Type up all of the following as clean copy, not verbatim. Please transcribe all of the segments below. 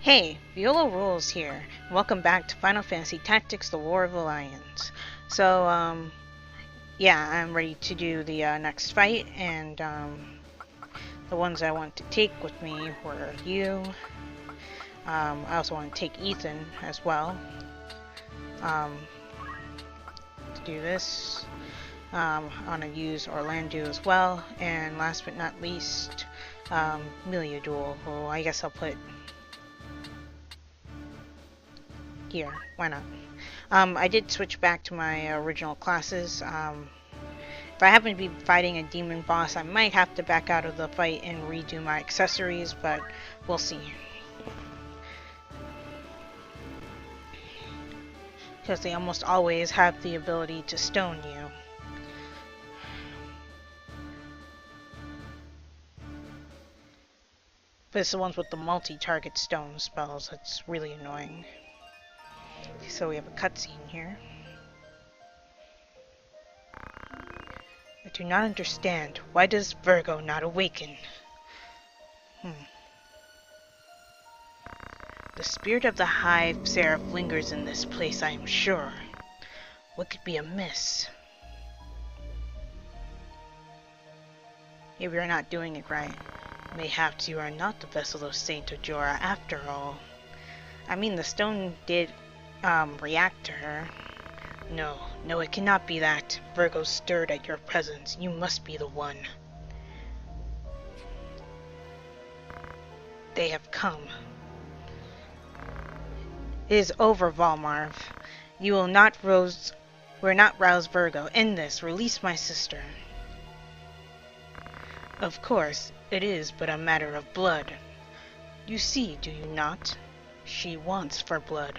Hey, Viola Rules here. Welcome back to Final Fantasy Tactics: The War of the Lions. So, yeah, I'm ready to do the next fight, and the ones I want to take with me were you. I also want to take Ethan as well. To do this, I want to use Orlando as well, and last but not least, Miliadul, who I guess I'll put here. Why not? I did switch back to my original classes. If I happen to be fighting a demon boss, I might have to back out of the fight and redo my accessories, but we'll see. Because they almost always have the ability to stone you. But it's the ones with the multi-target stone spells that's really annoying. So we have a cutscene here. I do not understand. Why does Virgo not awaken? The spirit of the High Seraph lingers in this place, I am sure. What could be amiss? Maybe you're not doing it right. Mayhaps you are not the vessel of Saint Ajora after all. I mean, the stone did react to her. No, it cannot be that. Virgo stirred at your presence. You must be the one. They have come. It is over, Valmarv. You will not rouse Virgo. End this. Release my sister. Of course, it is but a matter of blood. You see, do you not? She wants for blood.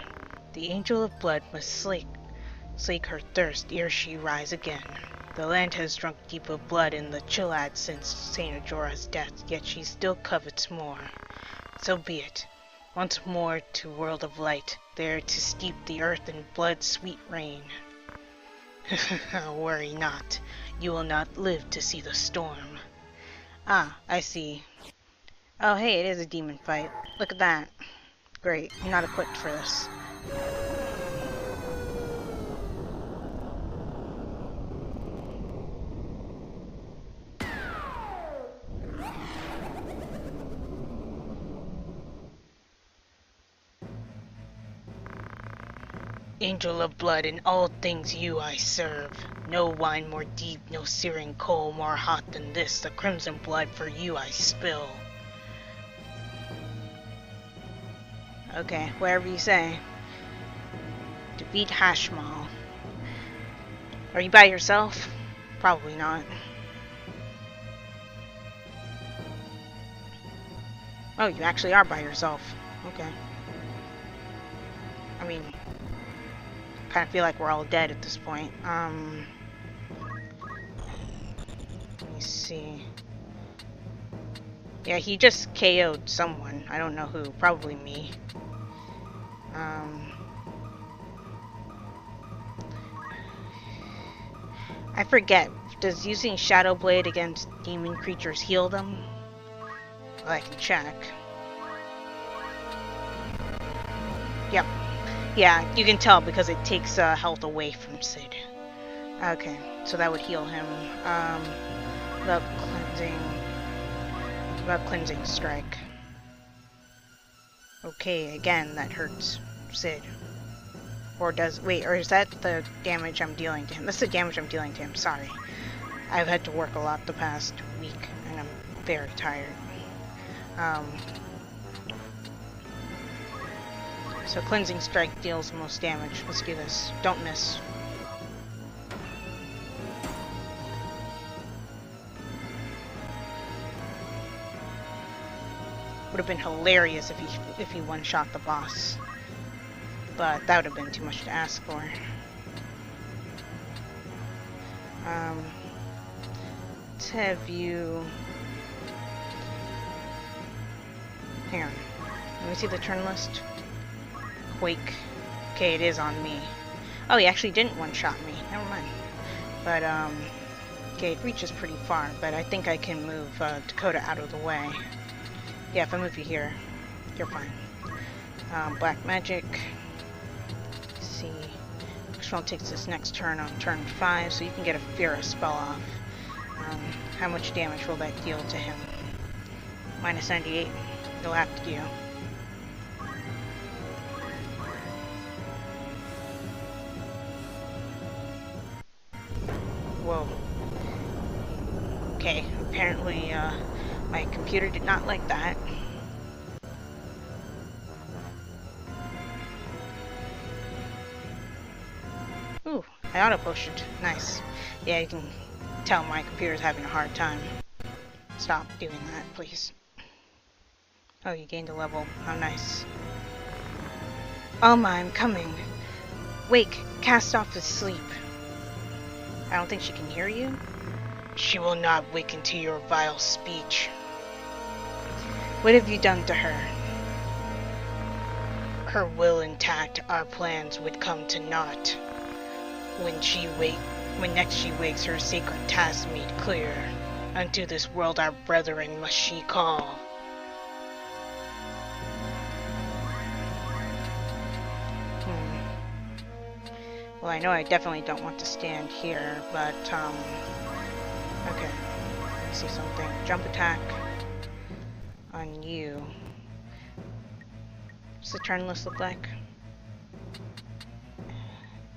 The Angel of Blood must slake her thirst ere she rise again. The land has drunk deep of blood in the Chilad since Saint Ajora's death, yet she still covets more. So be it. Once more to world of light, there to steep the earth in blood's sweet rain. Worry not. You will not live to see the storm. Ah, I see. Oh hey, it is a demon fight. Look at that. Great, I'm not equipped for this. Angel of blood, in all things you I serve. No wine more deep, no searing coal more hot than this. The crimson blood for you I spill. Okay, whatever you say. Defeat Hashmal. Are you by yourself? Probably not. Oh, you actually are by yourself. Okay. I mean, kind of feel like we're all dead at this point. Let me see. Yeah, he just KO'd someone. I don't know who. Probably me. I forget. Does using Shadow Blade against demon creatures heal them? Well, I can check. Yep. Yeah, you can tell because it takes health away from Cid. Okay, so that would heal him. Without cleansing strike. Okay, again, that hurts Cid. Or does, wait, or is that the damage I'm dealing to him? That's the damage I'm dealing to him, sorry. I've had to work a lot the past week, and I'm very tired. So cleansing strike deals the most damage. Let's do this. Don't miss. Would have been hilarious if he one-shot the boss. But that would have been too much to ask for. Let's have you... Hang on. Let me see the turn list. Quake. Okay, it is on me. Oh, he actually didn't one-shot me. Never mind. But, okay, it reaches pretty far, but I think I can move Dakota out of the way. Yeah, if I move you here, you're fine. Black magic. Let's see. Control takes this next turn on turn 5, so you can get a Fira spell off. How much damage will that deal to him? Minus 98. You'll have to do. Whoa. Okay, apparently my computer did not like that. Ooh, I auto-potioned. Nice. Yeah, you can tell my computer's having a hard time. Stop doing that, please. Oh, you gained a level. How nice. Alma, I'm coming. Wake, cast off his sleep. I don't think she can hear you. She will not waken to your vile speech. What have you done to her? Her will intact, our plans would come to naught. When next she wakes, her sacred task made clear. Unto this world our brethren must she call. Well, I know I definitely don't want to stand here, but, okay. Let me see something. Jump attack on you. What's the turn list look like?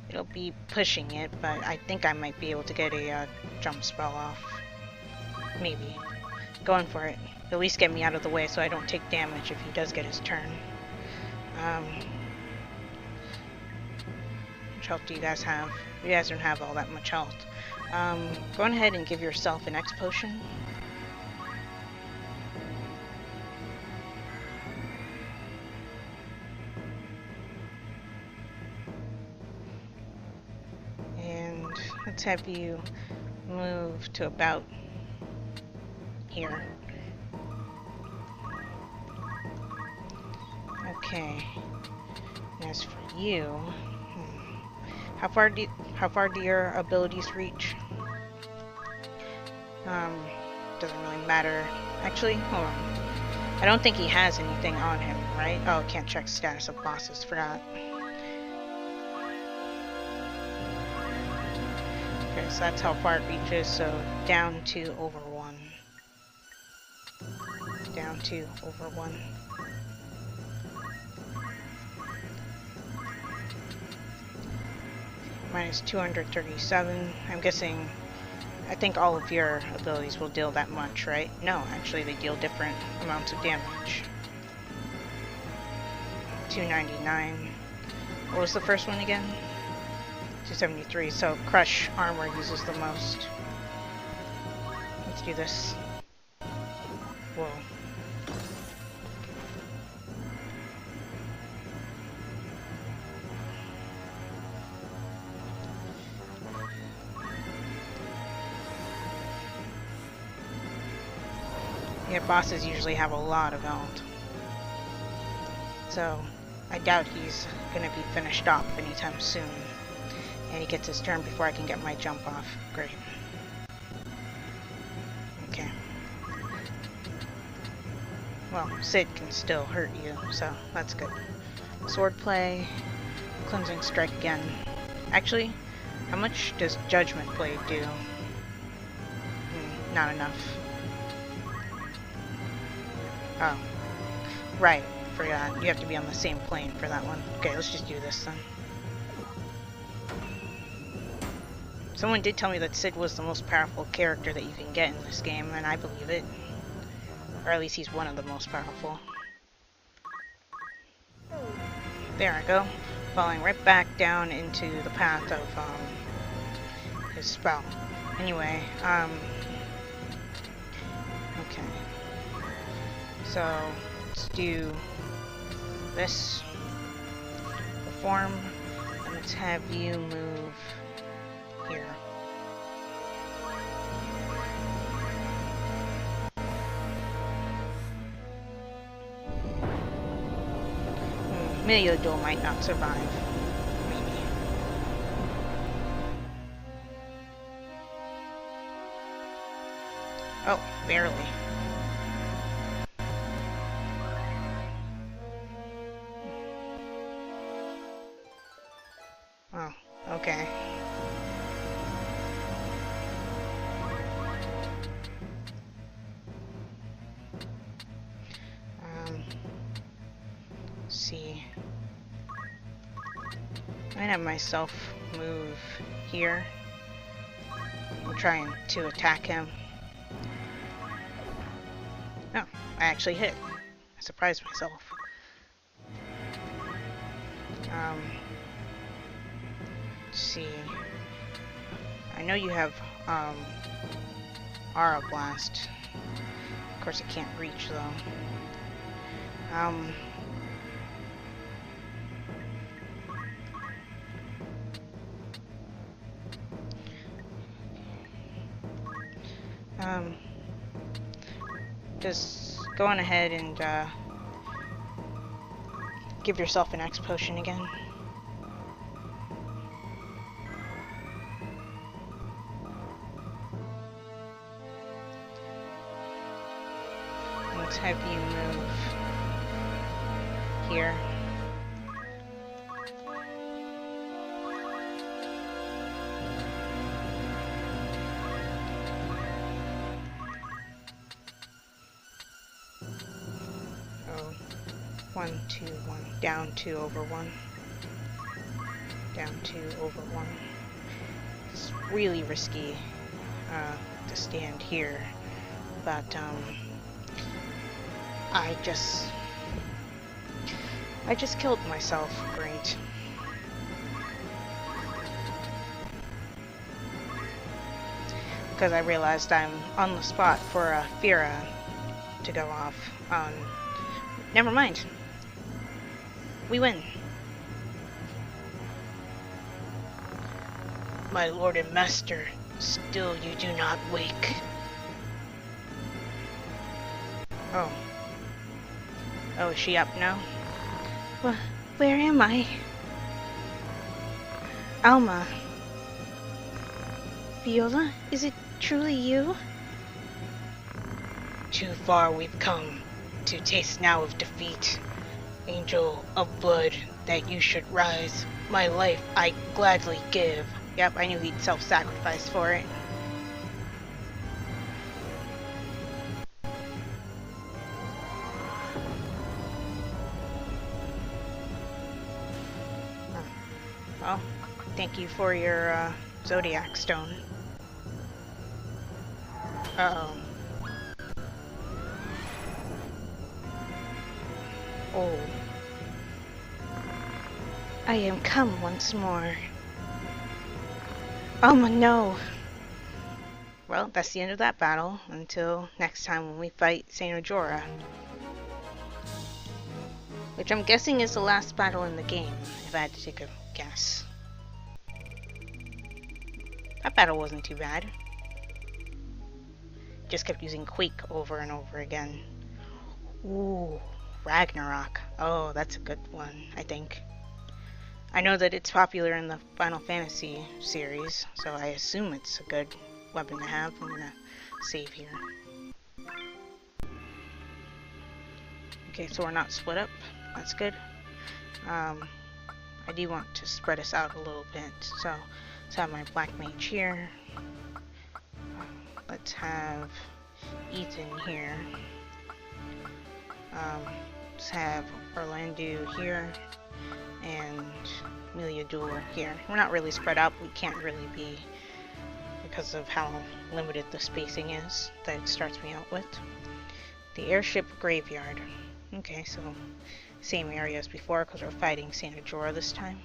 It'll be pushing it, but I think I might be able to get a jump spell off. Maybe. Going for it. At least get me out of the way so I don't take damage if he does get his turn. Which health do you guys have? You guys don't have all that much health. Go on ahead and give yourself an X potion. And let's have you move to about here. Okay. And as for you, how far do your abilities reach? Doesn't really matter. Actually, hold on. I don't think he has anything on him, right? Oh, can't check status of bosses. Forgot. Okay, so that's how far it reaches. So down to over 1. Down to over 1. Minus 237. I'm guessing, I think all of your abilities will deal that much, right? No, actually they deal different amounts of damage. 299. What was the first one again? 273. So Crush Armor uses the most. Let's do this. Whoa. Yeah, bosses usually have a lot of health. So, I doubt he's gonna be finished off anytime soon. And he gets his turn before I can get my jump off. Great. Okay. Well, Sid can still hurt you, so that's good. Swordplay. Cleansing Strike again. Actually, how much does Judgment Blade do? Not enough. Oh. Right. Forgot. You have to be on the same plane for that one. Okay, let's just do this then. Someone did tell me that Sid was the most powerful character that you can get in this game, and I believe it. Or at least he's one of the most powerful. There I go. Falling right back down into the path of his spell. Anyway, okay. So, let's do this. Perform. And let's have you move here. Miliodor might not survive. Maybe. Oh, barely. Okay. See. I'm gonna have myself move here. I'm trying to attack him. Oh, I actually hit. I surprised myself. Let's see. I know you have, Aura Blast. Of course, I can't reach, though. Just go on ahead and, give yourself an X potion again. Let's have you move here. Oh, 1, 2, 1. Down 2 over 1. Down 2 over 1. It's really risky to stand here, but I just killed myself. Great. Because I realized I'm on the spot for a Fira to go off. Never mind. We win. My lord and master, still you do not wake. Oh. Oh, is she up now? Where am I? Alma. Viola, is it truly you? Too far we've come to taste now of defeat. Angel of blood, that you should rise. My life I gladly give. Yep, I knew he'd self-sacrifice for it. Well, thank you for your Zodiac Stone. Uh-oh. Oh. I am come once more. No. Well, that's the end of that battle. Until next time when we fight Saint Ojora. Which I'm guessing is the last battle in the game, if I had to take a guess. That battle wasn't too bad. Just kept using Quake over and over again. Ooh, Ragnarok. Oh, that's a good one, I think. I know that it's popular in the Final Fantasy series, so I assume it's a good weapon to have. I'm gonna save here. Okay, so we're not split up. That's good. I do want to spread us out a little bit, so let's have my Black Mage here. Let's have Ethan here. Let's have Orlando here. And Meliador here. We're not really spread out. We can't really be, because of how limited the spacing is that it starts me out with. The airship graveyard. Okay, so same area as before because we're fighting Saint Ojora this time.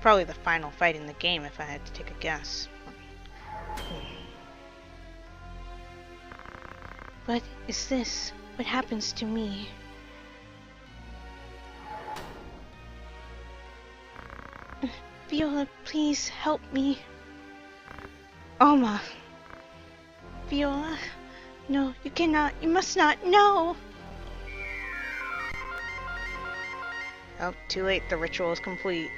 Probably the final fight in the game if I had to take a guess. What is this? What happens to me? Viola, please help me. Alma. Viola? No, you cannot. You must not. No! Oh, too late. The ritual is complete.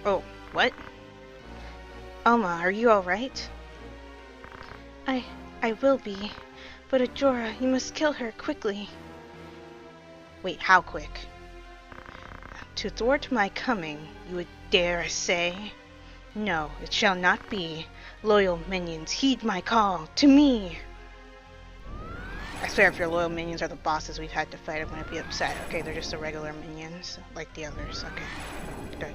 Oh, what? Alma, are you alright? I will be. But Ajora, you must kill her quickly. Wait, how quick? To thwart my coming, you would dare say? No, it shall not be. Loyal minions, heed my call. To me! I swear if your loyal minions are the bosses we've had to fight, I'm gonna be upset. Okay, they're just the regular minions, like the others. Okay, good.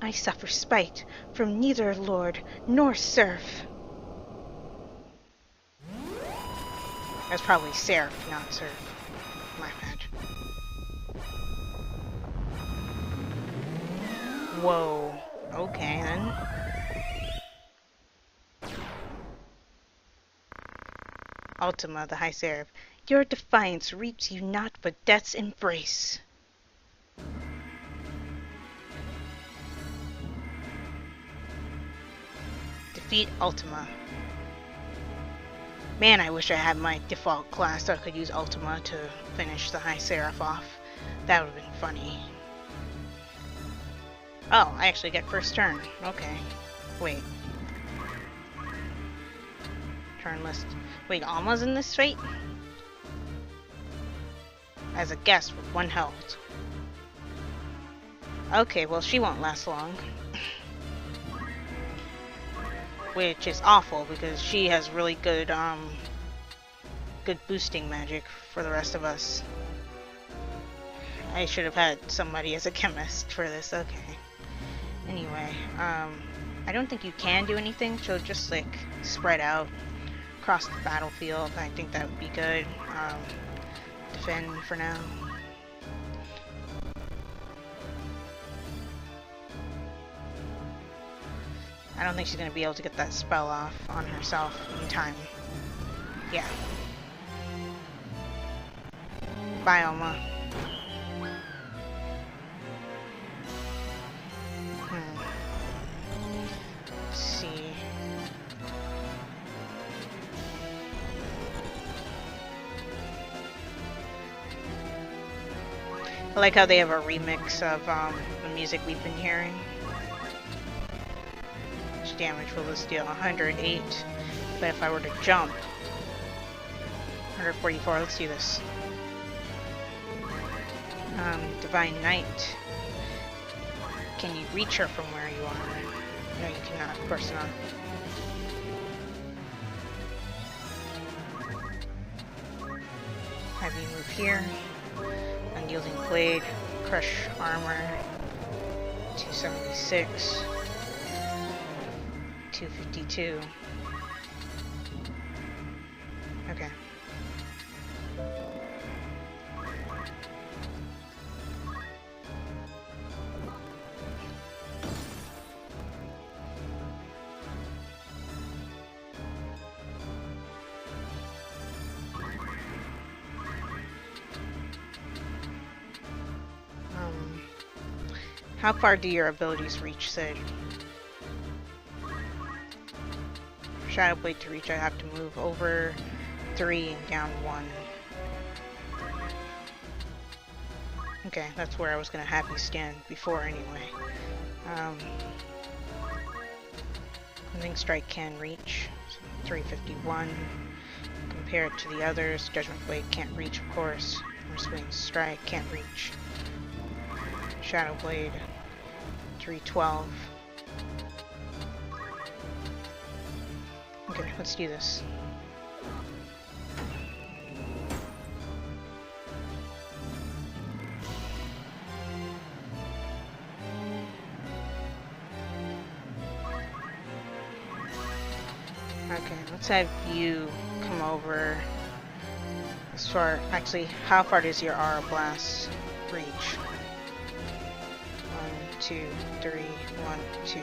I suffer spite from neither lord nor serf. That's probably serf, not serf. My bad. Whoa. Okay, then. Ultima, the High Seraph. Your defiance reaps you not but death's embrace. Defeat Ultima. Man, I wish I had my default class so I could use Ultima to finish the High Seraph off. That would have been funny. Oh, I actually get first turn. Okay. Wait. Turn list. Wait, Alma's in this fight? As a guest with 1 health. Okay, well she won't last long. Which is awful because she has really good good boosting magic for the rest of us. I should have had somebody as a chemist for this. Okay. Anyway, I don't think you can do anything, so just like spread out across the battlefield. I think that would be good. Defend for now. I don't think she's gonna be able to get that spell off on herself in time. Yeah. Bye, Alma. Let's see. I like how they have a remix of the music we've been hearing. Which damage will this deal? 108. But if I were to jump, 144. Let's do this. Divine Knight. Can you reach her from where you are? No, you cannot. Of course not. Have you move here? Unyielding Blade. Crush Armor. 276. 252. Okay. How far do your abilities reach, Sid? For Shadow Blade to reach, I have to move over 3 and down 1. Okay, that's where I was gonna have you stand before anyway. Cleansing Strike can reach, so 351. Compare it to the others, Judgment Blade can't reach, of course. Swing Strike can't reach. Shadow Blade, 312. Okay, let's do this. Okay, let's have you come over as far. Actually, how far does your Aura Blast reach? 1, 2, 3, 1, 2.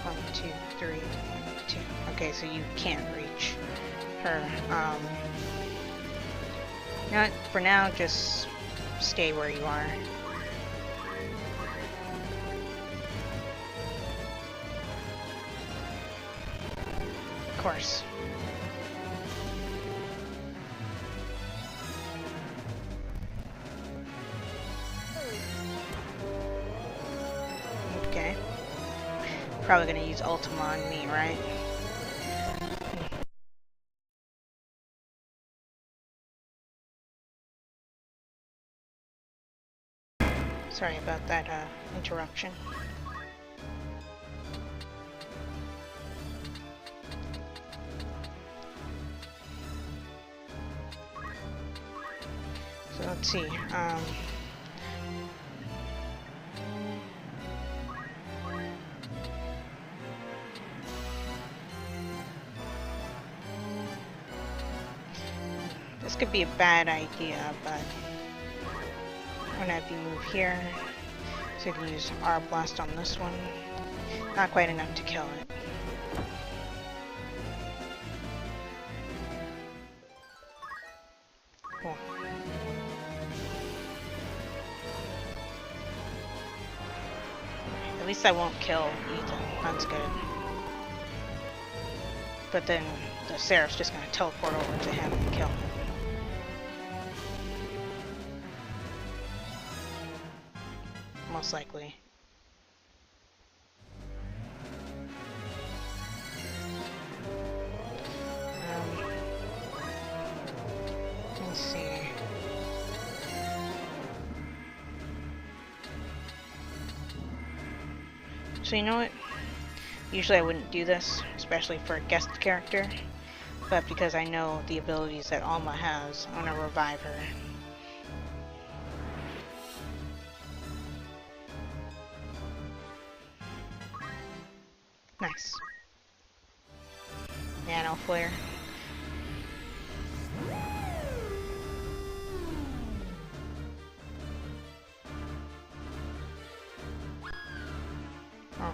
1, 2, 3, 1, 2. Okay, so you can't reach her. You know what? For now, just stay where you are. Of course. Probably gonna use Ultima on me, right? Sorry about that interruption. So let's see. This could be a bad idea, but I'm gonna have you move here. So you can use R Blast on this one. Not quite enough to kill it. Cool. At least I won't kill Ethan. That's good. But then the Seraph's just gonna teleport over to him and kill him. Most likely. Let's see. So you know what? Usually I wouldn't do this, especially for a guest character, but because I know the abilities that Alma has, I'm gonna revive her. Nice. Nano Flare. Oh.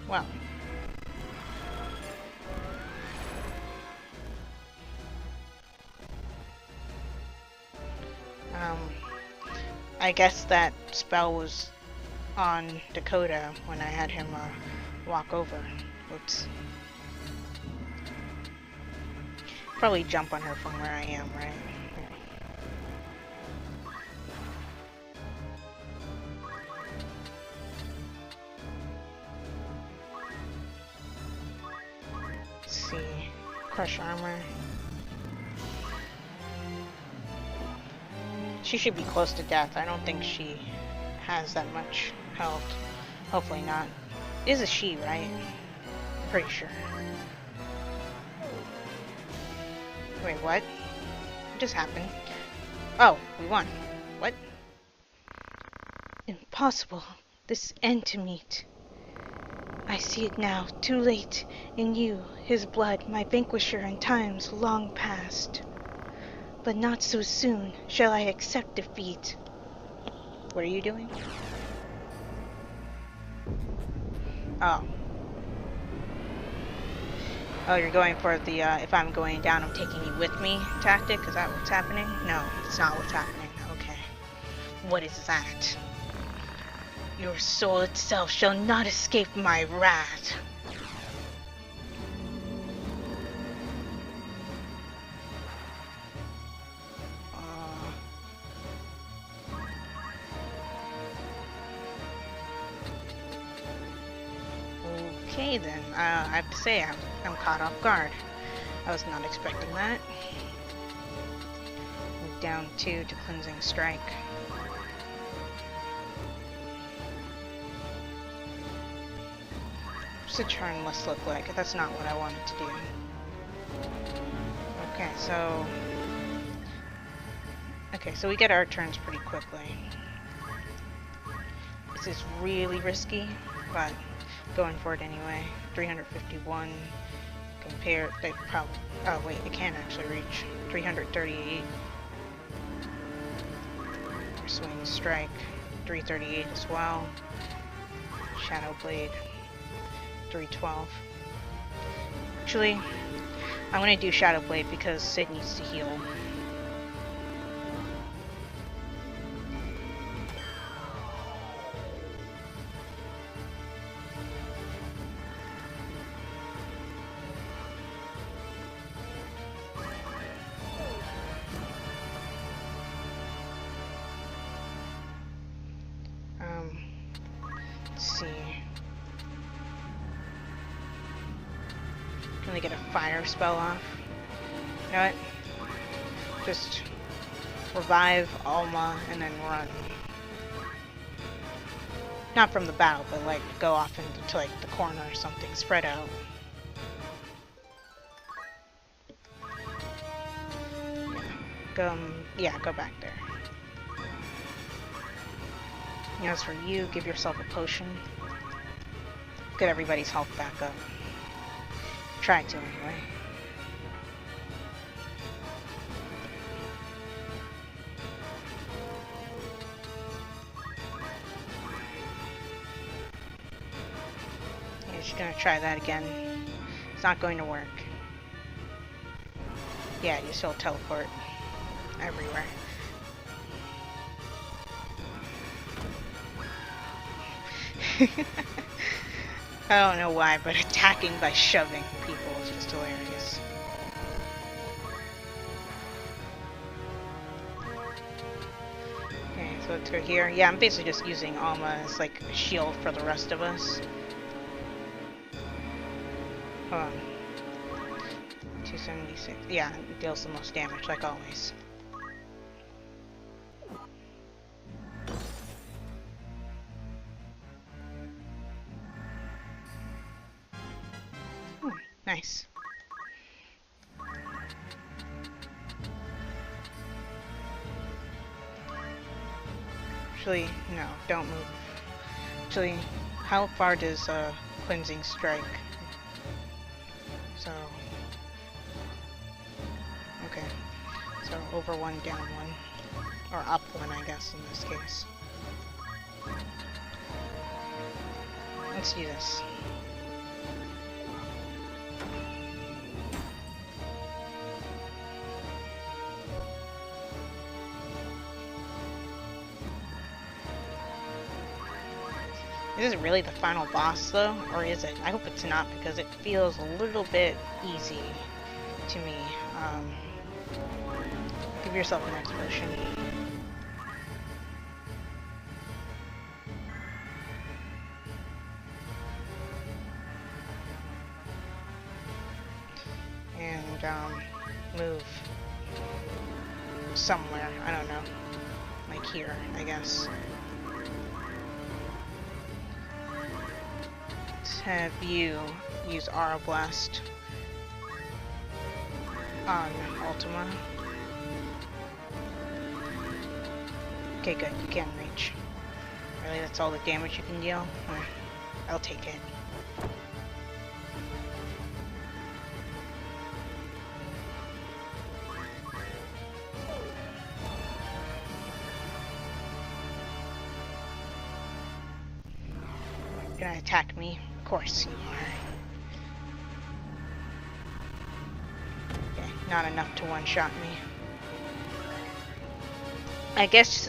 Well. I guess that spell was on Dakota when I had him walk over. Oops. Probably jump on her from where I am, right? Let's see. Crush armor. She should be close to death. I don't think she has that much health. Hopefully not. It is a she, right? I'm pretty sure. Wait, what? What just happened? Oh, we won. What? Impossible. This end to meet. I see it now, too late. In you, his blood, my vanquisher in times long past. But not so soon shall I accept defeat. What are you doing? Oh. Oh, you're going for the, if I'm going down, I'm taking you with me tactic? Is that what's happening? No, it's not what's happening. Okay. What is that? Your soul itself shall not escape my wrath. Okay then, I have to say I'm caught off guard. I was not expecting that. Move down 2 to Cleansing Strike. What's the turn list look like? That's not what I wanted to do. Okay, so we get our turns pretty quickly. This is really risky, but going for it anyway. 351 compared. They probably. Oh wait, it can actually reach 338. Swing Strike, 338 as well. Shadow Blade, 312. Actually, I'm gonna do Shadow Blade because Sid needs to heal. accidentally get a fire spell off. You know what? Just revive Alma and then run. Not from the battle, but like go off into like the corner or something. Spread out. Yeah, go back there. As for you, give yourself a potion. Get everybody's health back up. Try to, anyway. Yeah, she's gonna try that again. It's not going to work. Yeah, you still teleport everywhere. I don't know why, but attacking by shoving people is just hilarious. Okay, so let's go here. Yeah, I'm basically just using Alma as like a shield for the rest of us. Hold on. 276. Yeah, it deals the most damage, like always. Nice. Actually, no, don't move. Actually, how far does cleansing strike? So, okay. So over one, down one, or up one, I guess in this case. Let's do this. Is it really the final boss though, or is it? I hope it's not, because it feels a little bit easy to me. Give yourself an next potion. And move somewhere. I don't know, like here, I guess. Have you use Aura Blast on Ultima. Okay, good. You can reach. Really, that's all the damage you can deal? I'll take it. You're gonna attack me? Of course you are. Okay, not enough to one-shot me. I guess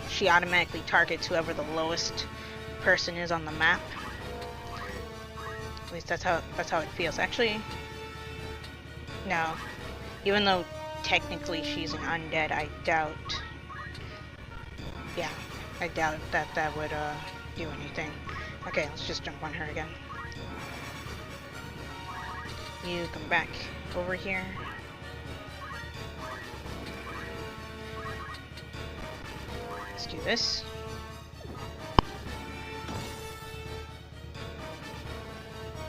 she automatically targets whoever the lowest person is on the map. At least that's how it feels. Actually, no. Even though technically she's an undead, I doubt. Yeah, I doubt that would do anything. Okay, let's just jump on her again. You come back over here. Let's do this.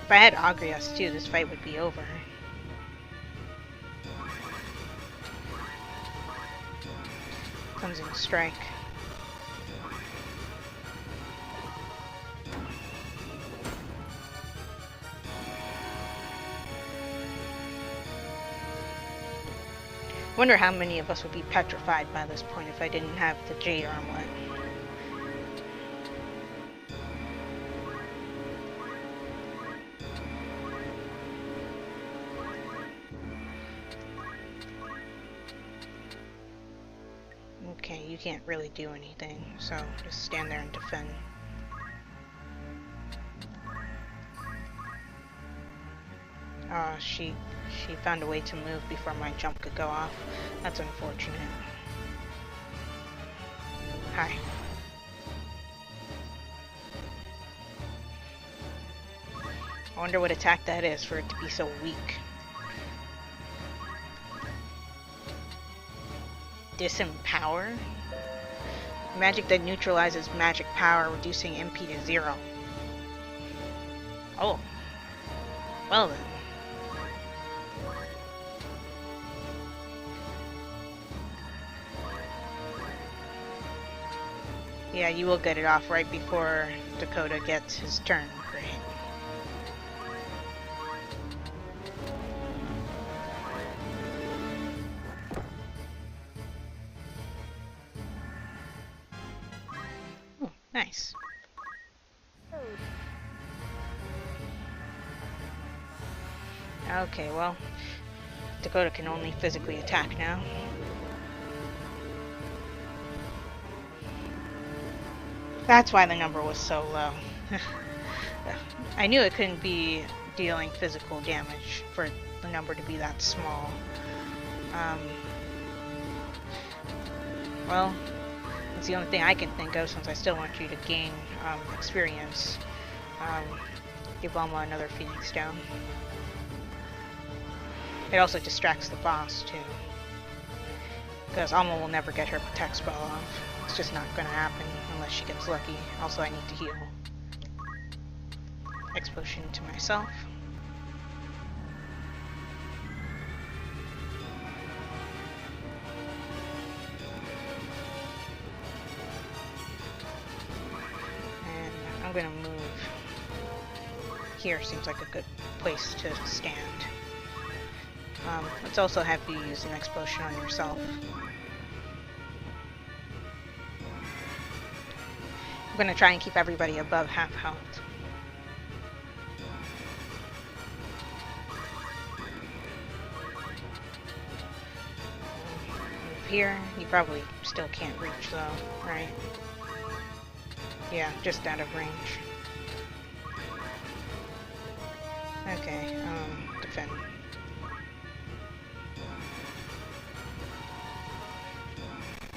If I had Agrias too, this fight would be over. Cleansing Strike. Wonder how many of us would be petrified by this point if I didn't have the Jade Armlet. Okay, you can't really do anything, so just stand there and defend. She found a way to move before my jump could go off. That's unfortunate. Hi. I wonder what attack that is for it to be so weak. Disempower? Magic that neutralizes magic power, reducing MP to 0. Oh. Well then. Yeah, you will get it off right before Dakota gets his turn. Great. Oh, nice. Okay, well, Dakota can only physically attack now. That's why the number was so low. I knew it couldn't be dealing physical damage for the number to be that small. Well, it's the only thing I can think of since I still want you to gain experience. Give Alma another Phoenix Stone. It also distracts the boss too. Because Alma will never get her Protect spell off. It's just not gonna happen unless she gets lucky. Also, I need to heal. Explosion to myself. And I'm gonna move. Here seems like a good place to stand. Let's also have you use an explosion on yourself. I'm gonna try and keep everybody above half health. Move here. You probably still can't reach though, right? Yeah, just out of range. Okay, defend.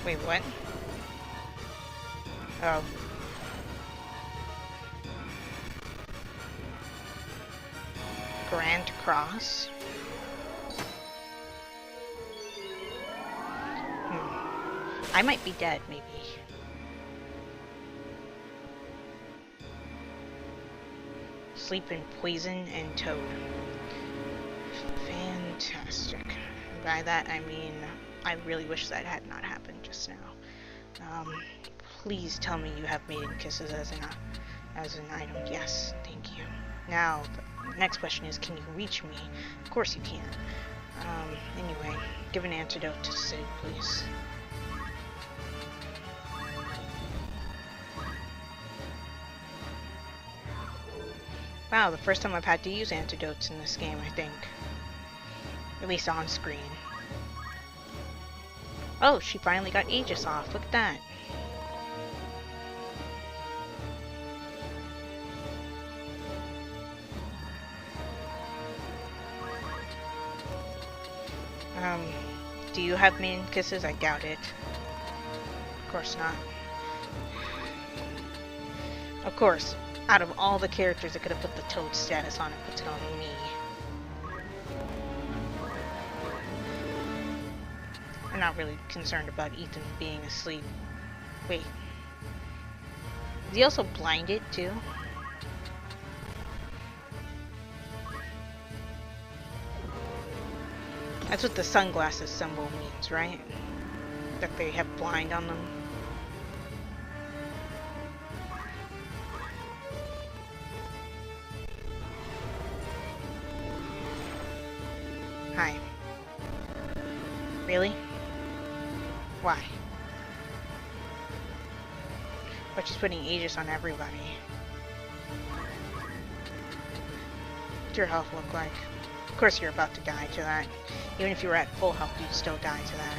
Wait, what? Oh. Grand Cross? I might be dead, maybe. Sleep in Poison and Toad. Fantastic. By that I mean, I really wish that had not happened just now. Please tell me you have Maiden Kisses as an item. Yes, thank you. Now, the next question is, can you reach me? Of course you can. Anyway, give an antidote to Sid, please. Wow, the first time I've had to use antidotes in this game, I think. At least on screen. Oh, she finally got Aegis off. Look at that. Do you have Maiden Kisses? I doubt it. Of course not. Of course, out of all the characters that could have put the Toad status on, it puts it on me. I'm not really concerned about Ethan being asleep. Wait. Is he also blinded too? That's what the sunglasses symbol means, right? That they have blind on them. Hi. Really? Why? But she's putting Aegis on everybody. What's your health look like? Of course you're about to die to that. Even if you were at full health, you'd still die to that.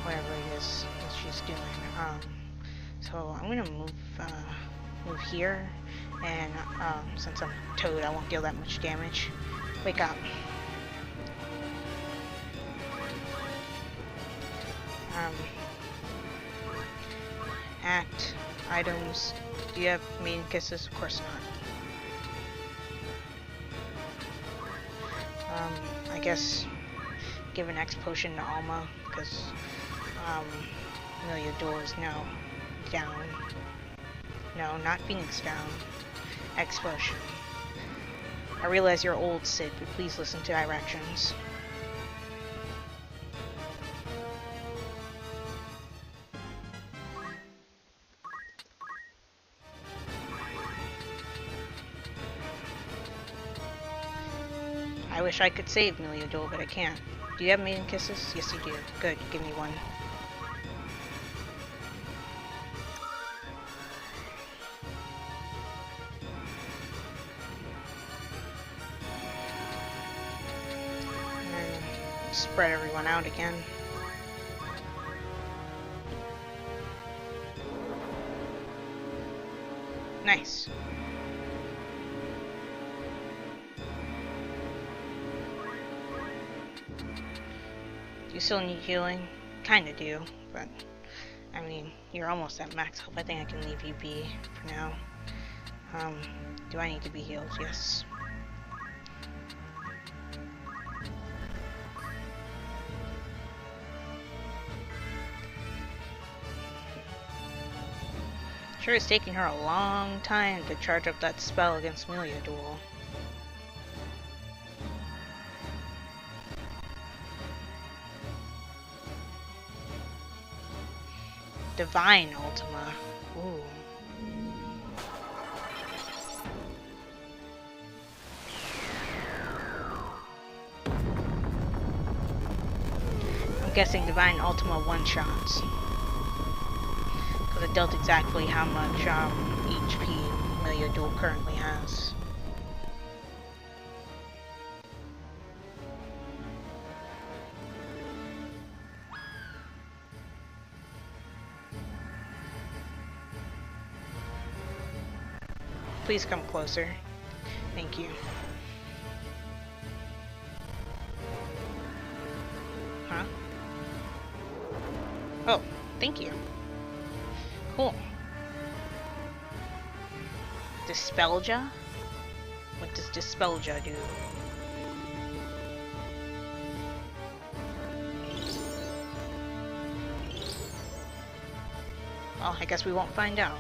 Whatever it is that she's doing. So I'm gonna move here, and since I'm Toad, I won't deal that much damage. Wake up. Act, items. Do you have Maiden Kisses? Of course not. I guess give an X potion to Alma, because Amelia Duel is now down. No, not Phoenix down. X potion. I realize you're old, Sid, but please listen to directions. I wish I could save Meliodol, but I can't. Do you have maiden kisses? Yes, you do. Good, give me one. And then spread everyone out again. Nice. You still need healing? Kinda do, but I mean, you're almost at max health. I think I can leave you be for now. Do I need to be healed? Yes. Sure, it's taking her a long time to charge up that spell against Meliodol. Divine Ultima. Ooh. I'm guessing Divine Ultima one-shots. Because it dealt exactly how much HP Meliodol currently has. Please come closer. Thank you. Huh? Oh, thank you. Cool. Dispelja? What does Dispelja do? Well, I guess we won't find out.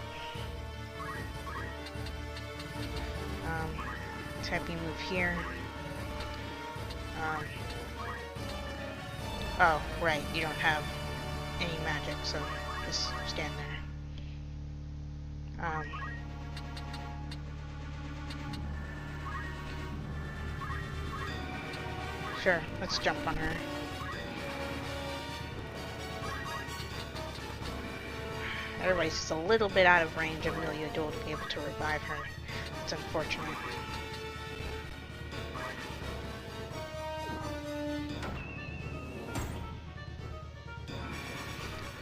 Typing move here. Oh, right, you don't have any magic, so just stand there. Sure, let's jump on her. Everybody's just a little bit out of range of Meliodol to be able to revive her. It's unfortunate.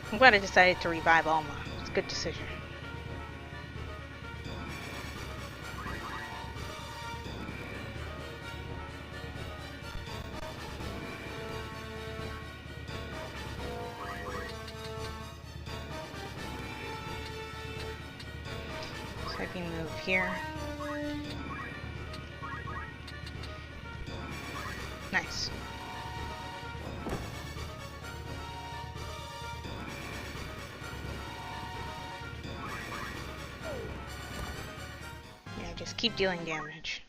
I'm glad I decided to revive Alma. It's a good decision. So I can move here. Nice. Just keep dealing damage.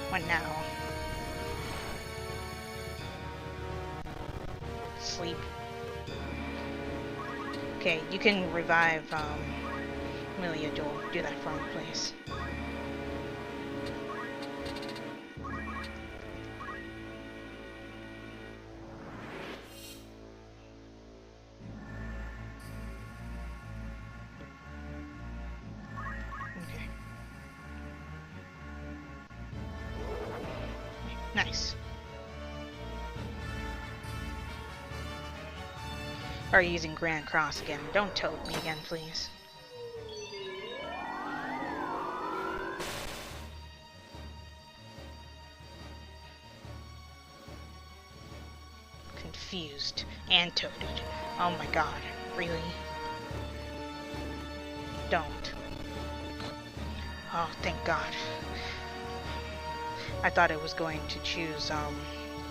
What now? Sleep. Okay, you can revive Meliodol. Do that for me, please. Nice. Are you using Grand Cross again? Don't tote me again, please. Confused and toted. Oh my god, really? Don't. Oh, thank god. I thought it was going to choose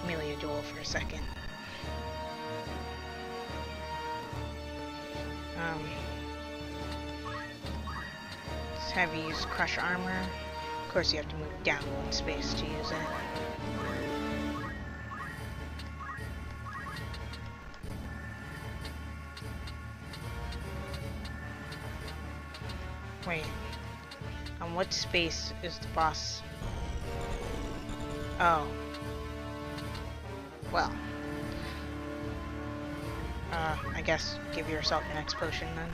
Amelia Duel for a second. Let's have you use Crush Armor. Of course, you have to move down one space to use it. Wait. On what space is the boss? Oh. Well. I guess give yourself an X potion then.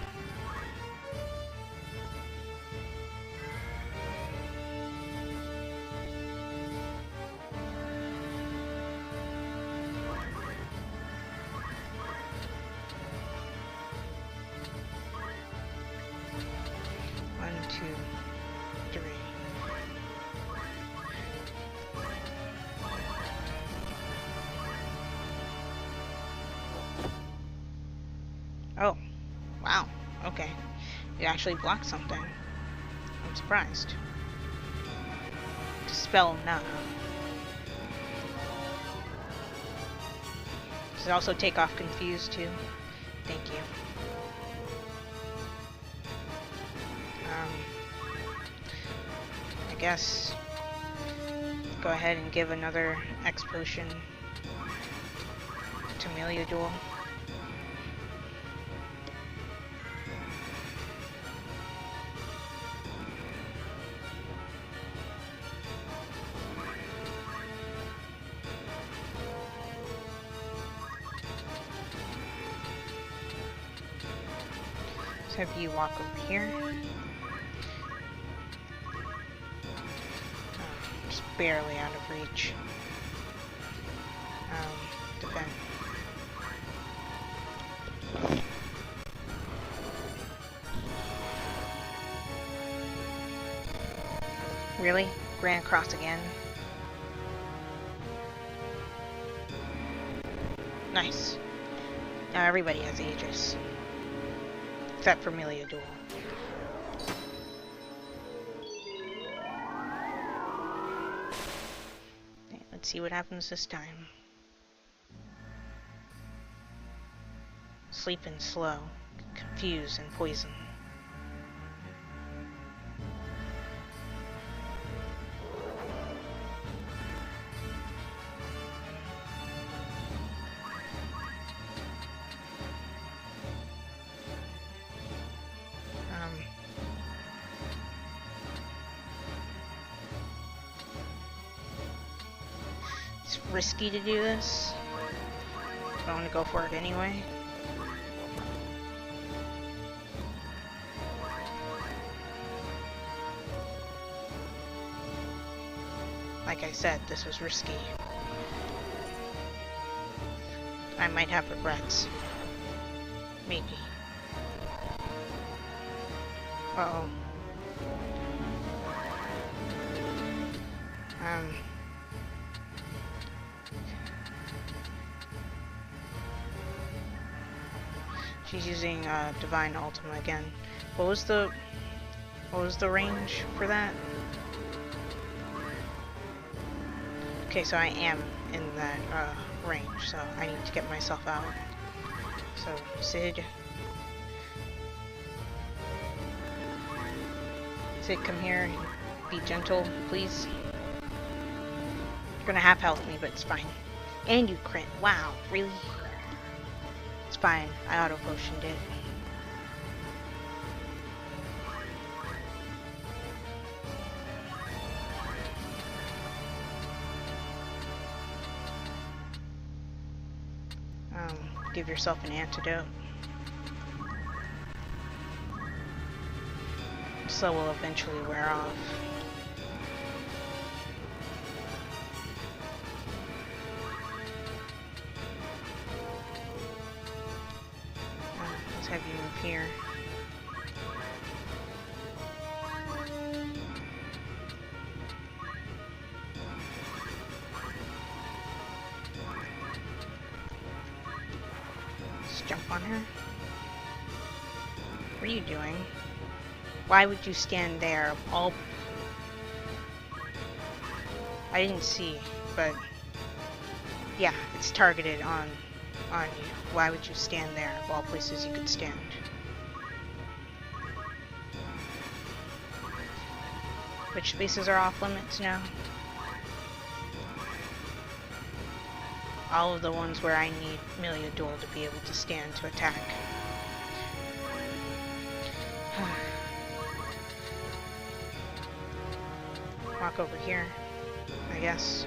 Oh, wow, okay. You actually blocked something. I'm surprised. Dispel Nah. Does it also take off Confuse too? Thank you. I guess go ahead and give another X potion to Amelia Duel. Have you walk over here. Just barely out of reach. Defend. Really? Ran across again? Nice. Now everybody has Aegis. Except for Amelia Duel. Okay, let's see what happens this time. Sleep and Slow. Confuse and Poison. It's risky to do this, but I want to go for it anyway. Like I said, this was risky. I might have regrets. Maybe. Uh-oh. She's using Divine Ultima again. What was the range for that? Okay, so I am in that range, so I need to get myself out. So Sid, come here. Be gentle, please. You're gonna half health me, but it's fine. And you crit. Wow, really? It's fine. I auto potioned it. Give yourself an antidote. So will eventually wear off. Let's have you move here. Let's jump on her. What are you doing? Why would you stand there? I didn't see, but yeah, it's targeted on you. Why would you stand there of all places you could stand? Which spaces are off limits now? All of the ones where I need Meliador to be able to stand to attack. Walk over here, I guess.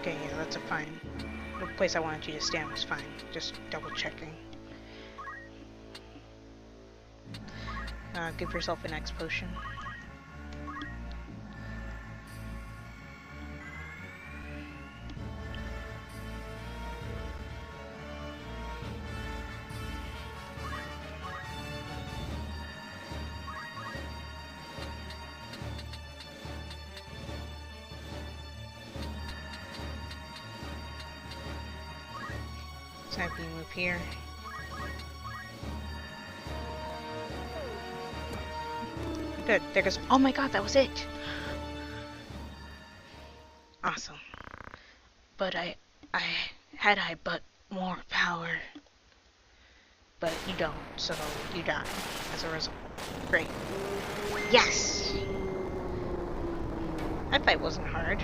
Okay, yeah, that's a fine. The place I wanted you to stand was fine. Just double checking. Give yourself an X potion. Sniping move here. Good. There goes. Oh my god, that was it. Awesome. But had I but more power. But you don't, so you die as a result. Great. Yes! That fight wasn't hard.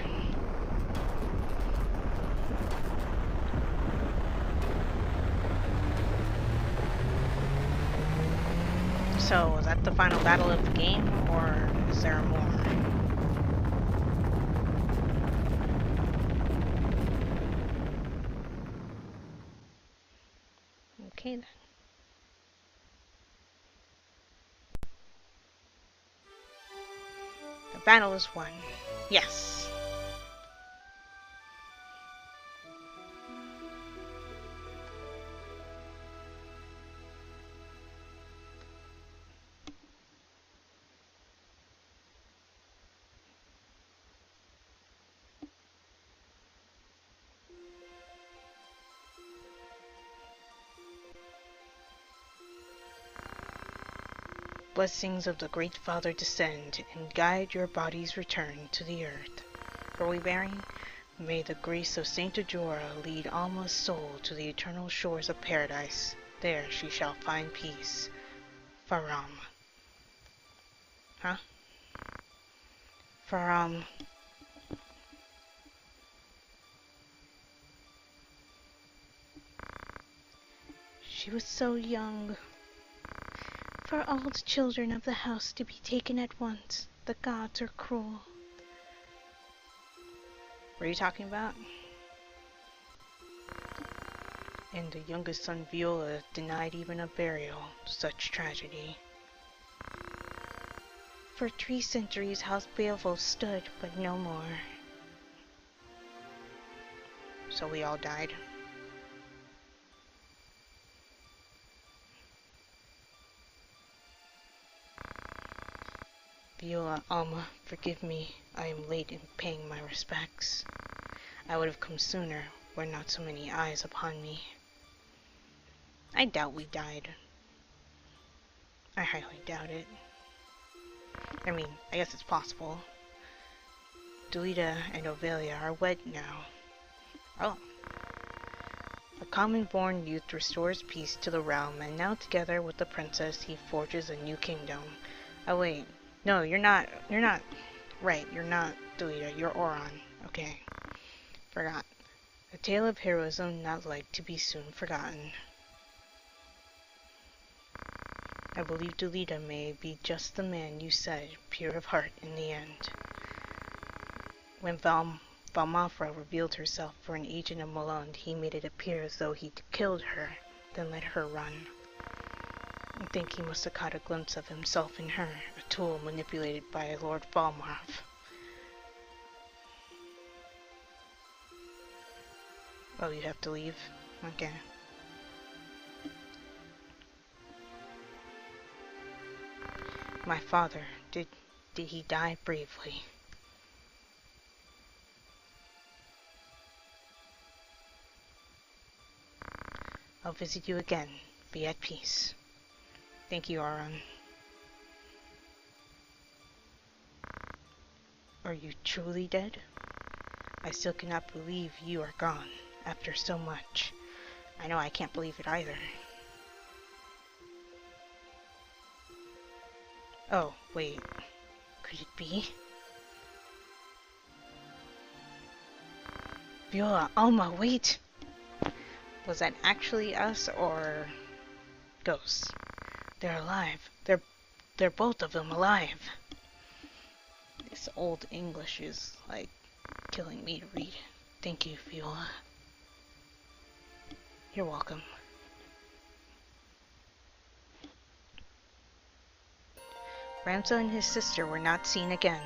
So, is that the final battle of the game, or is there more? Okay then. The battle is won. Yes. Blessings of the Great Father descend and guide your body's return to the earth. Are we bearing? May the grace of Saint Ajora lead Alma's soul to the eternal shores of paradise. There she shall find peace. Faram. Huh? Faram. She was so young. For all the children of the house to be taken at once, the gods are cruel. What are you talking about? And the youngest son Viola denied even a burial. Such tragedy. For 3 centuries House Beowulf stood, but no more. So we all died. Viola, Alma, forgive me. I am late in paying my respects. I would have come sooner, were not so many eyes upon me. I doubt we died. I highly doubt it. I mean, I guess it's possible. Dulida and Ovelia are wed now. Oh. A common-born youth restores peace to the realm, and now together with the princess he forges a new kingdom. Oh wait. No, you're not right, you're not Dulida, you're Oron. Okay. Forgot. A tale of heroism not like to be soon forgotten. I believe Dulida may be just the man you said, pure of heart in the end. When Valmafra revealed herself for an agent of Malund, he made it appear as though he'd killed her, then let her run. I think he must have caught a glimpse of himself in her, a tool manipulated by Lord Valmarv. Oh, you have to leave? Okay. My father, did he die bravely? I'll visit you again. Be at peace. Thank you, Auron. Are you truly dead? I still cannot believe you are gone, after so much. I know I can't believe it either. Oh, wait. Could it be? Viola, Alma, wait! Was that actually us, or ghosts? They're alive. They're both of them alive. This old English is, like, killing me to read. Thank you, Viola. You're welcome. Ramza and his sister were not seen again.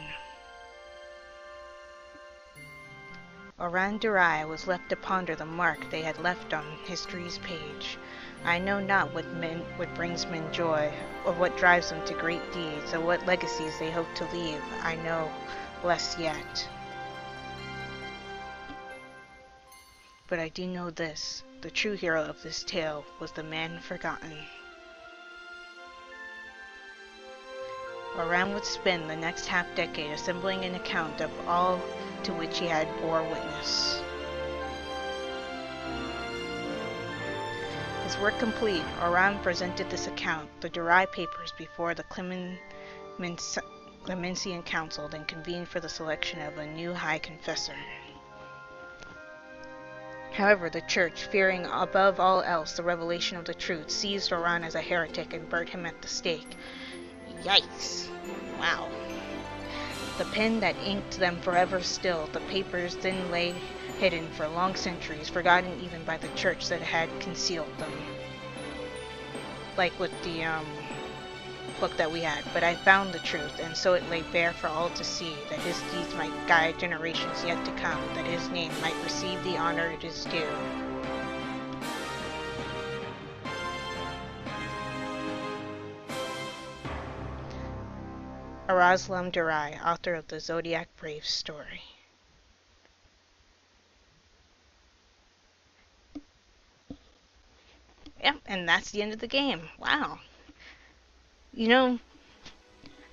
Oran-Durai was left to ponder the mark they had left on history's page. I know not what brings men joy, or what drives them to great deeds, or what legacies they hope to leave. I know less yet. But I do know this. The true hero of this tale was the man forgotten. Oran would spend the next half-decade assembling an account of all to which he had bore witness. His work complete, Oran presented this account, the Durai papers, before the Clemencian Council, then convened for the selection of a new High Confessor. However, the Church, fearing above all else the revelation of the truth, seized Oran as a heretic and burnt him at the stake. Yikes! Wow. The pen that inked them forever still, the papers then lay hidden for long centuries, forgotten even by the Church that had concealed them. Like with the book that we had. But I found the truth, and so it lay bare for all to see, that his deeds might guide generations yet to come, that his name might receive the honor it is due. Arazlam-Durai, author of the Zodiac Brave story. Yep, and that's the end of the game. Wow. You know,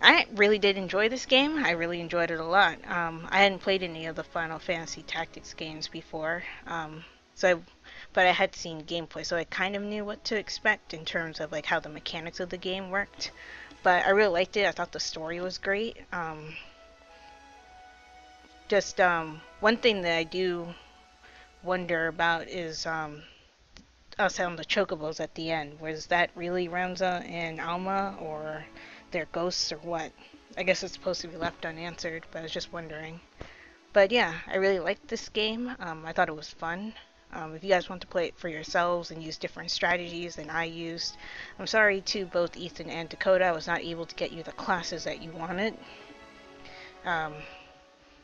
I really did enjoy this game. I really enjoyed it a lot. I hadn't played any of the Final Fantasy Tactics games before, but I had seen gameplay, so I kind of knew what to expect in terms of like how the mechanics of the game worked. But I really liked it. I thought the story was great. One thing that I do wonder about is us on the chocobos at the end. Was that really Ramza and Alma, or their ghosts, or what? I guess it's supposed to be left unanswered, but I was just wondering. But yeah, I really liked this game. I thought it was fun. If you guys want to play it for yourselves and use different strategies than I used, I'm sorry to both Ethan and Dakota, I was not able to get you the classes that you wanted.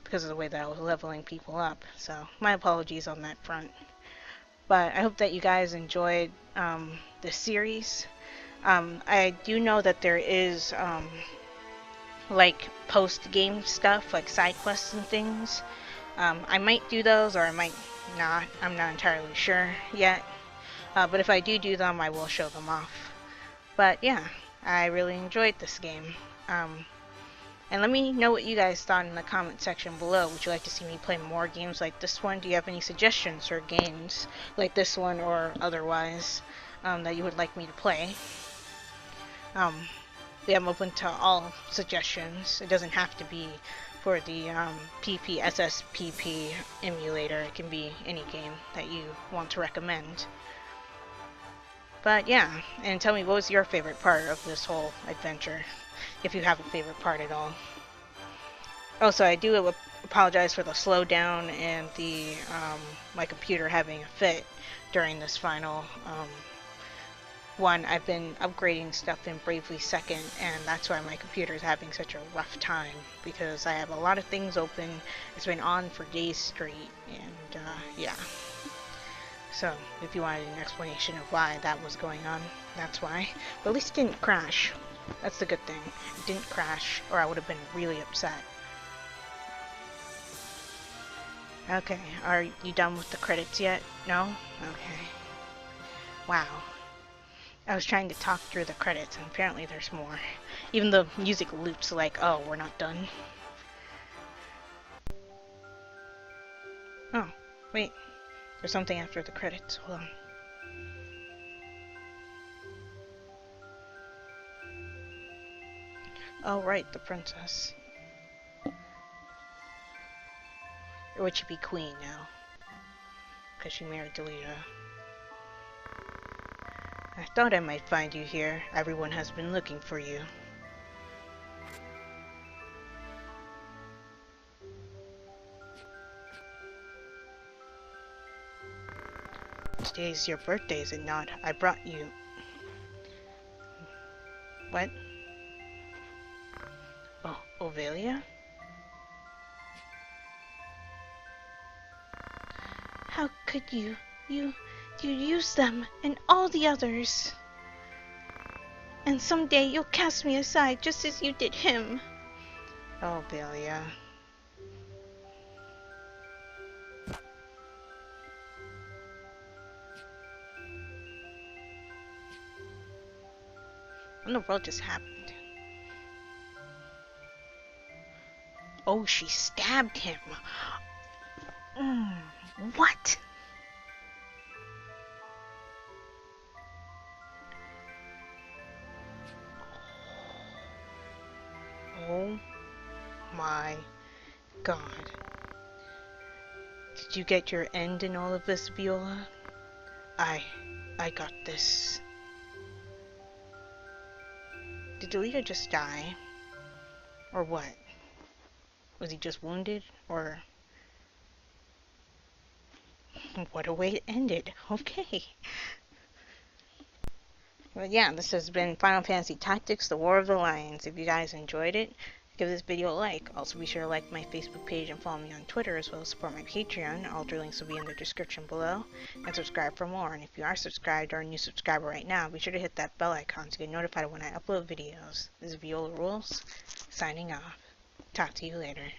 Because of the way that I was leveling people up. So, my apologies on that front. But I hope that you guys enjoyed this series. I do know that there is like post-game stuff, like side quests and things. I might do those, or I might not. I'm not entirely sure yet. But if I do them, I will show them off. But yeah, I really enjoyed this game. And let me know what you guys thought in the comment section below. Would you like to see me play more games like this one? Do you have any suggestions for games like this one or otherwise that you would like me to play? Yeah, I'm open to all suggestions. It doesn't have to be for the SSPP emulator. It can be any game that you want to recommend. But yeah, and tell me, what was your favorite part of this whole adventure? If you have a favorite part at all. Also, I do apologize for the slowdown and the my computer having a fit during this final one. I've been upgrading stuff in Bravely Second, and that's why my computer is having such a rough time, because I have a lot of things open. It's been on for days straight, and yeah. So, if you wanted an explanation of why that was going on, that's why. But at least it didn't crash. That's the good thing. It didn't crash, or I would have been really upset. Okay, are you done with the credits yet? No? Okay. Wow. I was trying to talk through the credits, and apparently there's more. Even the music loops like, oh, we're not done. Oh, wait. There's something after the credits. Hold on. Oh, right, the princess. Or would she be queen now? Because she married Delita. I thought I might find you here. Everyone has been looking for you. Today's your birthday, is it not? I brought you... What? Oh, Ovelia? How could you? You use them and all the others. And someday you'll cast me aside just as you did him. Oh, Ovelia. What in the world just happened? Oh, she stabbed him. What? Oh my god. Did you get your end in all of this, Viola? I got this. Did Delita just die? Or what? Was he just wounded? Or... What a way to end it. Okay. But yeah, this has been Final Fantasy Tactics: The War of the Lions. If you guys enjoyed it, give this video a like. Also be sure to like my Facebook page and follow me on Twitter, as well as support my Patreon. All their links will be in the description below. And subscribe for more. And if you are subscribed or a new subscriber right now, be sure to hit that bell icon to get notified when I upload videos. This is Viola Rules, signing off. Talk to you later.